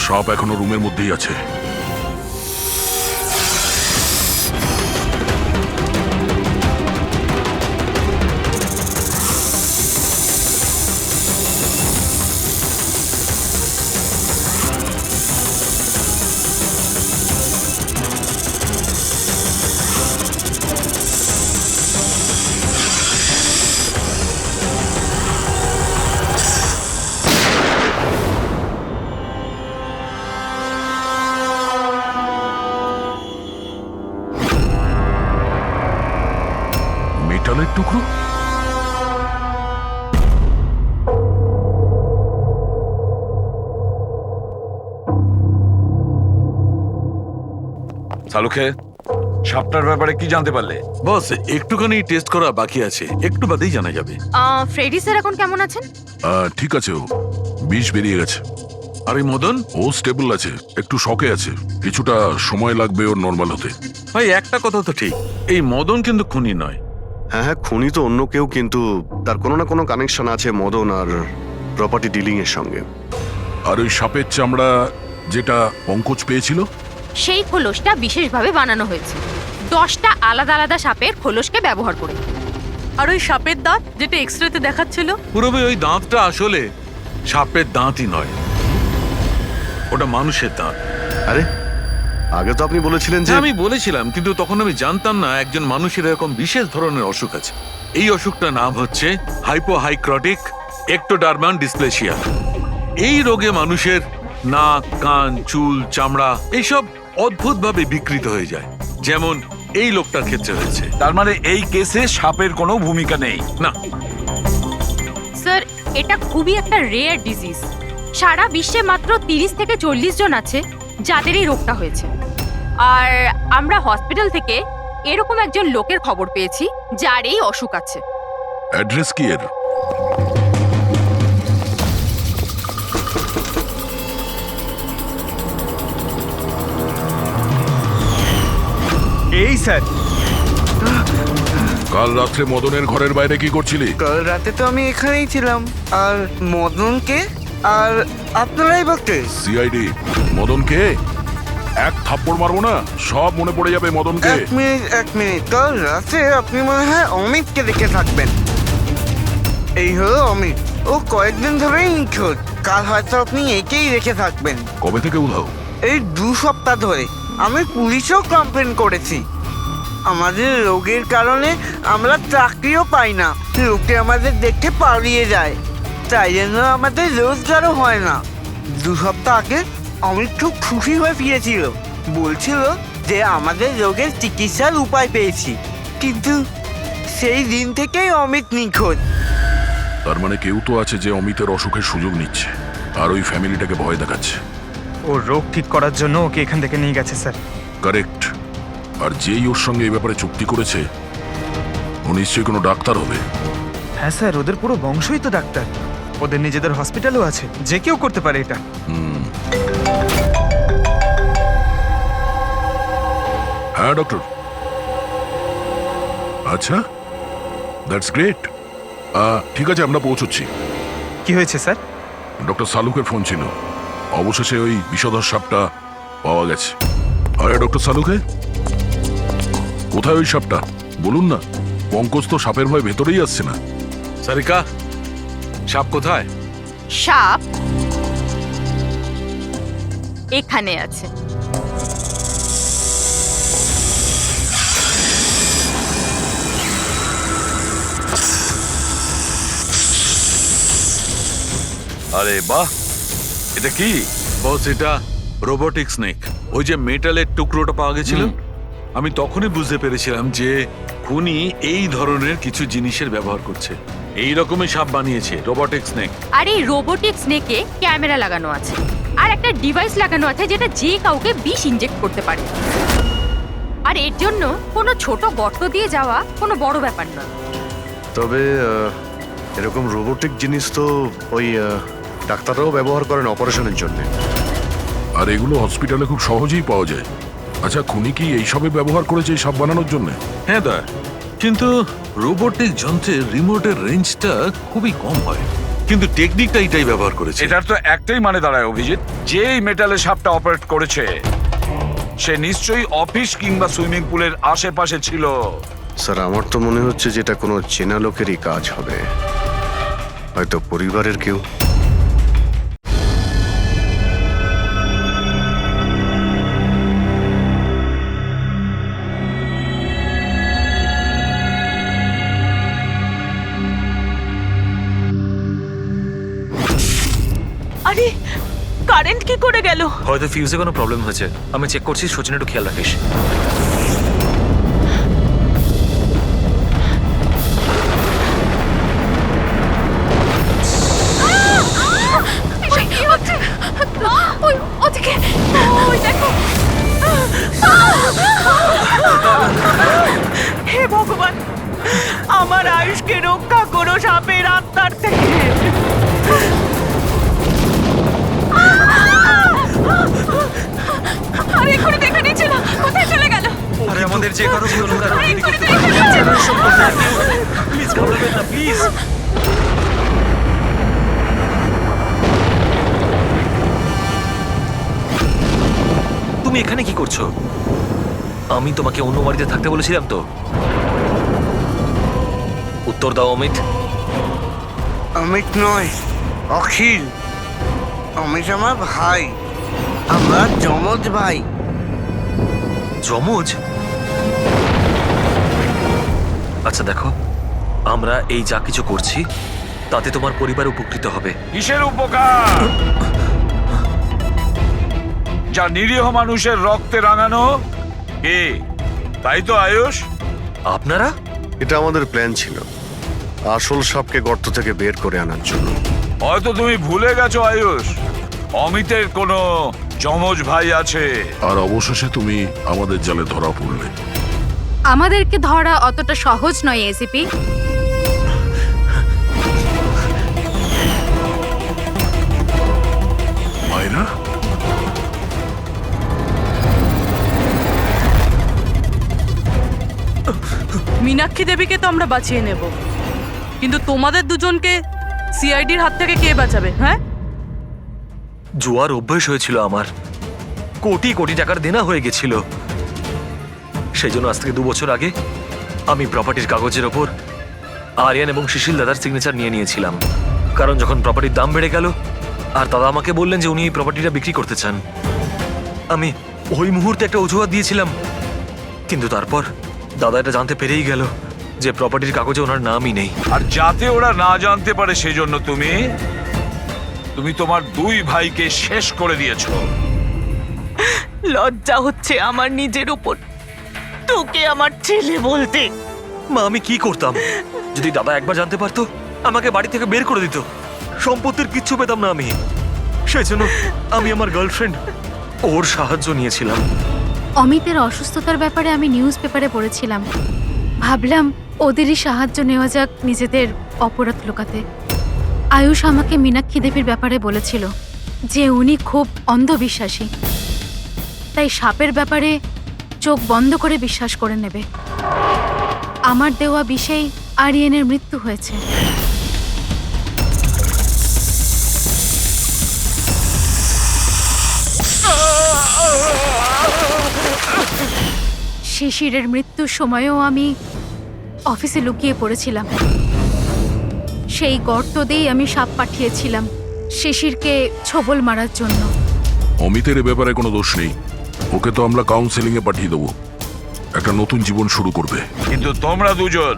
সাপ এখনো রুমের মধ্যেই আছে। মেটালের টুকরো? সালুখে, সাপটার ব্যাপারে কি জানতে পারলে? বস, একটুখানি টেস্ট করা বাকি আছে, একটু বাদেই জানা যাবে। ফ্রেডি স্যার এখন কেমন আছেন? ঠিক আছে, ও বিষ বেরিয়ে গেছে। আর এই মদন? ও স্টেবল আছে, একটু শকে আছে। কিছুটা সময় লাগবে ওর নর্মাল হতে। ভাই একটা কথা তো ঠিক, এই মদন কিন্তু খুনি নয়। হ্যাঁ, খুনি তো অন্য কেউ, কিন্তু তার কোনো না কোনো কানেকশন আছে মদন আর প্রপার্টি ডিলিং এর সঙ্গে। আর ওই সাপের চামড়া যেটা পঙ্কজ পেয়েছিল, সেই খোলসটা বিশেষভাবে বানানো হয়েছে 10টা আলাদা আলাদা সাপের খোলসকে ব্যবহার করে। আর ওই সাপের দাঁত যেটা এক্সরেতে দেখাচ্ছিল, পুরোপুরি ওই দাঁতটা আসলে সাপের দাঁতই নয়, ওটা মানুষের দাঁত। আরে আগে তো আপনি বলেছিলেন যে আমি বলেছিলাম, কিন্তু তখন আমি জানতাম না একজন মানুষের এরকম বিশেষ ধরনের অসুখ আছে। এই অসুখটার নাম হচ্ছে হাইপোহাইক্রটিক একটোডার্মান ডিসপ্লেসিয়া। এই রোগে মানুষের নাক, কান, চুল, চামড়া এইসব অদ্ভুতভাবে বিকৃত হয়ে যায়, যেমন এই লোকটার ক্ষেত্রে হয়েছে। তার মানে এই কেসে সাপের কোনো ভূমিকা নেই? না স্যার, এটা খুবই একটা রেয়ার ডিজিজ। সারা বিশ্বে মাত্র 30 থেকে 40 জন আছে যাদের এই রোগটা হয়েছে। আর আমরা হসপিটাল থেকে এরকম একজন লোকের খবর পেয়েছি যার এই অসুখ আছে। অ্যাড্রেস কি এর? এই স্যার, কাল রাত্রে মদনের ঘরের বাইরে কি করছিলি? কাল রাতে তো আমি এখানেই ছিলাম। আর মদনকে আর আপনারাই বলতে সিআইডি। মদনকে এক থাপ্পড় মারবো না, সব মনে পড়ে যাবে মদনকে। এক মিনিট, কাল রাতে আপনি মনে হয় অমিতকে দেখে থাকবেন। এই হলো অমিত, ও কয়েকদিন ধরেই নিখোঁজ। কাল হয়তো আপনি একেই রেখে থাকবেন। কবে থেকে উধাও? এই 2 সপ্তাহ ধরে। আমি পুলিশেও কমপ্লেন করেছি। আমাদের রোগের কারণে আমরা চাকরিও পাই না, লোকে আমাদের দেখে পালিয়ে যায়, তাই জন্য আমাদের রোজগারও হয় না। 2 সপ্তাহ আগে অমিত খুব খুশি হয়ে ফিরেছিল, বলছিল যে আমাদের রোগের চিকিৎসার উপায় পেয়েছি। কিন্তু সেই দিন থেকেই অমিত নিখোঁজ। তার মানে কেউ তো আছে যে অমিতের অসুখের সুযোগ নিচ্ছে আর ওই ফ্যামিলিটাকে ভয় দেখাচ্ছে। ওর রোগ ঠিক করার জন্য ওকে এখান থেকে নিয়ে গেছে স্যার। কারেক্ট। আর যেই ওর সঙ্গে এই ব্যাপারে চুক্তি করেছে ও নিশ্চয়ই কোনো ডাক্তার হবে। হ্যাঁ স্যার, ওদের পুরো বংশই তো ডাক্তার। ওদের নিজেদের হসপিটালও আছে, যে কেউ করতে পারে এটা। হ্যাঁ ডক্টর। আচ্ছা, দ্যাটস গ্রেট। ঠিক আছে, আমরা পৌঁছচ্ছি। কি হয়েছে স্যার? ডক্টর সালুকের ফোন ছিল, অবশেষে ওই বিষধর সাপটা পাওয়া গেছে। আরে ডক্টর সালুকে, কোথায় ওই সাপটা বলুন না? পঙ্কজ তো সাপের ভয় ভেতরেই আসছে না। সারিকা, সাপ কোথায়? সাপ এখানে আছে। আরে বাহ, এটা কি? বস, এটা রোবোটিক স্নেক। ওই যে মেটালের টুকরোটা পাওয়া গেছিল, আমি তখনই বুঝতে পেরেছিলাম যে খুনি এই ধরনের কিছু জিনিসের ব্যবহার করছে। এই রকমই সাপ বানিয়েছে রোবোটিক স্নেক। আর এই রোবোটিক স্নেকে ক্যামেরা লাগানো আছে আর একটা ডিভাইস লাগানো আছে যেটা যে কাউকে বিষ ইনজেক্ট করতে পারে। আর এর জন্য কোনো ছোট গর্ত দিয়ে যাওয়া কোনো বড় ব্যাপার নয়। তবে এরকম রোবোটিক জিনিস তো ওই ডাক্তাররাও ব্যবহার করেন অপারেশনের জন্য। আর এগুলো হসপিটালে খুব সহজেই পাওয়া যায়। আচ্ছা, খুনি কি এইসবে ব্যবহার করেছে এই সাপ বানানোর জন্য? হ্যাঁ দা, কিন্তু রোবোটিক যন্ত্রের রিমোটের রেঞ্জটা খুবই কম হয়, কিন্তু টেকনিকটা এটাই ব্যবহার করেছে। এটার তো একটাই মানে দাঁড়ায় অভিজিৎ, যে এই মেটালের সাপটা অপারেট করেছে সে নিশ্চয়ই অফিস কিংবা সুইমিং পুলের আশেপাশে ছিল। স্যার, আমার তো মনে হচ্ছে যে এটা কোনো চেনা লোকেরই কাজ হবে, হয়তো পরিবারের কেউ। আরে কারেন্ট কি করে গেল? হয়তো ফিউজে কোনো প্রবলেম হয়েছে। আমি চেক করছি, সচিন একটু খেয়াল রাখিস। হে ভগবান, আমার আয়ুষকে রক্ষা করো সাপের আত্মার থেকে। আরে এক্ষুনি দেখা নিচ্ছে না, কোথায় চলে গেল? আরে আমাদের যে কারো ভুল হলো, প্লিজ ঘাবড়াবেন না, প্লিজ। তুমি এখানে কি করছো? আমি তোমাকে অন্য বাড়িতে থাকতে বলেছিলাম তো। উত্তর দাও অমিত। অমিত নয়, অখিল। অমিত আমার ভাই, আমরা যমজ ভাই। যমজ? আচ্ছা দেখো, আমরা এই যা কিছু করছি তাতে তোমার পরিবার উপকৃত হবে। কিসের উপকার? যা নিরীহ মানুষের রক্তে রাঙানো। কে? তাই তো আয়ুষ? আপনারা? এটা আমাদের প্ল্যান ছিল, আসল সাপকে গর্ত থেকে বের করে আনার জন্য। হয়তো তুমি ভুলে গেছো আয়ুষ, অমিতের কোনো যমজ ভাই আছে। আর অবশেষে তুমি আমাদের জালে ধরা পড়লে। আমাদেরকে ধরা অতটা সহজ নয় এসিপি। মায়রা, মীনাক্ষী দেবীকে তো আমরা বাঁচিয়ে নেব, কিন্তু তোমাদের দুজনকে সিআইডির হাত থেকে কে বাঁচাবে? হ্যাঁ, জুয়ার অভ্যেস হয়েছিল আমার, কোটি কোটি টাকার দেনা হয়ে গেছিল। সেই জন্য আজ থেকে 2 বছর আগে আমি প্রপার্টির কাগজের ওপর আরিয়ান এবং সুশীল দাদার সিগনেচার নিয়ে নিয়েছিলাম। কারণ যখন প্রপার্টির দাম বেড়ে গেল আর দাদা আমাকে বললেন যে উনি এই প্রপার্টিটা বিক্রি করতে চান, আমি ওই মুহূর্তে একটা অজুহাত দিয়েছিলাম। কিন্তু তারপর দাদা এটা জানতে পেরেই গেল যে প্রপার্টির কাগজে ওনার নামই নেই। আর যাতে ওরা না জানতে পারে সেই জন্য তুমি তোমার 2 ভাইকে শেষ করে দিয়েছো। লজ্জা হচ্ছে আমার নিজের উপর, তোকে আমার ছেলে বলতে। মা, আমি কি করতাম? যদি দাদা একবার জানতে পারতো আমাকে বাড়ি থেকে বের করে দিত, সম্পত্তির কিচ্ছু পেতাম না আমি। সেই জন্য আমি আমার গার্লফ্রেন্ড ওর সাহায্য নিয়েছিলাম। অমিতের অসুস্থতার ব্যাপারে আমি নিউজ পেপারে পড়েছিলাম, ভাবলাম ওদেরই সাহায্য নেওয়া যাক নিজেদের অপরাধ লুকাতে। আয়ুষ আমাকে মীনাক্ষী দেবীর ব্যাপারে বলেছিল যে উনি খুব অন্ধবিশ্বাসী, তাই সাপের ব্যাপারে চোখ বন্ধ করে বিশ্বাস করে নেবে। আমার দেওয়া বিষেই আরিয়ানের মৃত্যু হয়েছে। শিশিরের মৃত্যুর সময়ও আমি অফিসে লুকিয়ে পড়েছিলাম। সেই গর্ত দিয়েই আমি সাপ পাঠিয়েছিলাম শিশিরকে ছোবল মারার জন্য। অমিতের এ ব্যাপারে কোনো দোষ নেই, ওকে তো আমরা কাউন্সেলিং এ পাঠিয়ে দেবো, একটা নতুন জীবন শুরু করবে। কিন্তু তোমরা দুজন,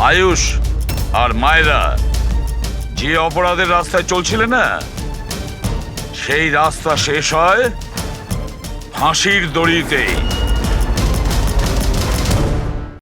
আয়ুষ আর মায়রা, যে অপরাধের রাস্তায় চলছিলে না, সেই রাস্তা শেষ হয় ফাঁসির দড়িতেই।